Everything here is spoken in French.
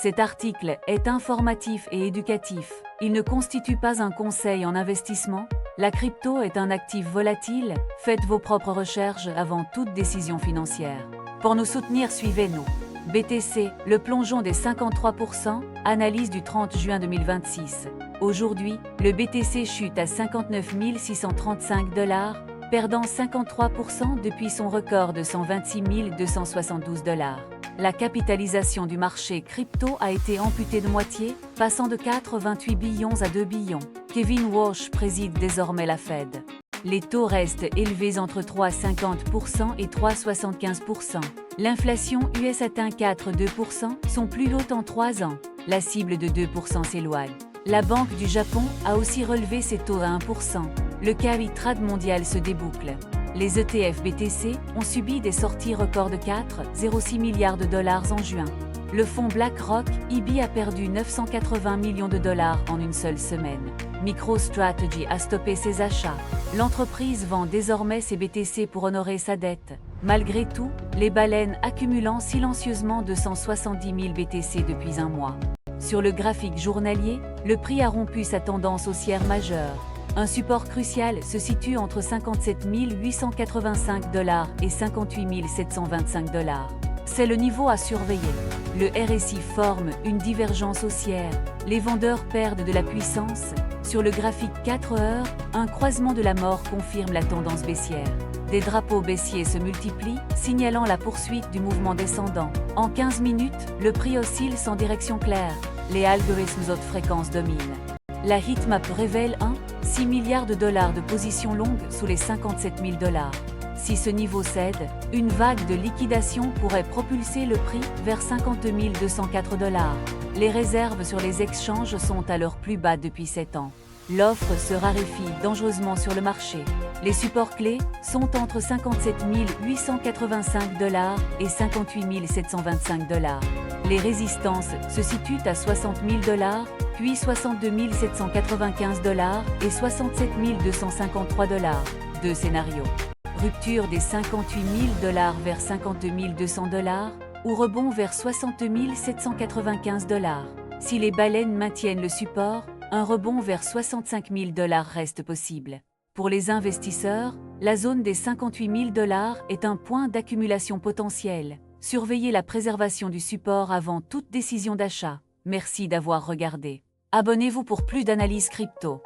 Cet article est informatif et éducatif. Il ne constitue pas un conseil en investissement. La crypto est un actif volatile. Faites vos propres recherches avant toute décision financière. Pour nous soutenir, suivez-nous. BTC, le plongeon des 53%, analyse du 30 juin 2026. Aujourd'hui, le BTC chute à 59 635 $, perdant 53% depuis son record de 126 272 $. La capitalisation du marché crypto a été amputée de moitié, passant de 4,28 billions à 2 billions. Kevin Walsh préside désormais la Fed. Les taux restent élevés entre 3,50% et 3,75%. L'inflation US atteint 4,2%, son plus haut en 3 ans. La cible de 2% s'éloigne. La Banque du Japon a aussi relevé ses taux à 1%. Le carry trade mondial se déboucle. Les ETF BTC ont subi des sorties records de 4,06 milliards de dollars en juin. Le fonds BlackRock IB a perdu 980 millions de dollars en une seule semaine. MicroStrategy a stoppé ses achats. L'entreprise vend désormais ses BTC pour honorer sa dette. Malgré tout, les baleines accumulant silencieusement 270 000 BTC depuis un mois. Sur le graphique journalier, le prix a rompu sa tendance haussière majeure. Un support crucial se situe entre 57 885 $ et 58 725 $. C'est le niveau à surveiller. Le RSI forme une divergence haussière. Les vendeurs perdent de la puissance. Sur le graphique 4 heures, un croisement de la mort confirme la tendance baissière. Des drapeaux baissiers se multiplient, signalant la poursuite du mouvement descendant. En 15 minutes, le prix oscille sans direction claire. Les algorithmes haute fréquence dominent. La heatmap révèle 6 milliards de dollars de positions longues sous les 57 000 $. Si ce niveau cède, une vague de liquidation pourrait propulser le prix vers 52 204 $. Les réserves sur les exchanges sont à leur plus bas depuis 7 ans. L'offre se raréfie dangereusement sur le marché. Les supports clés sont entre 57 885 $ et 58 725 $. Les résistances se situent à 60 000 $, puis 62 795 $ et 67 253 $. Deux scénarios. Rupture des 58 000 $ vers 52 200 $ ou rebond vers 60 795 $. Si les baleines maintiennent le support, un rebond vers 65 000 $ reste possible. Pour les investisseurs, la zone des 58 000 $ est un point d'accumulation potentiel. Surveillez la préservation du support avant toute décision d'achat. Merci d'avoir regardé. Abonnez-vous pour plus d'analyses crypto.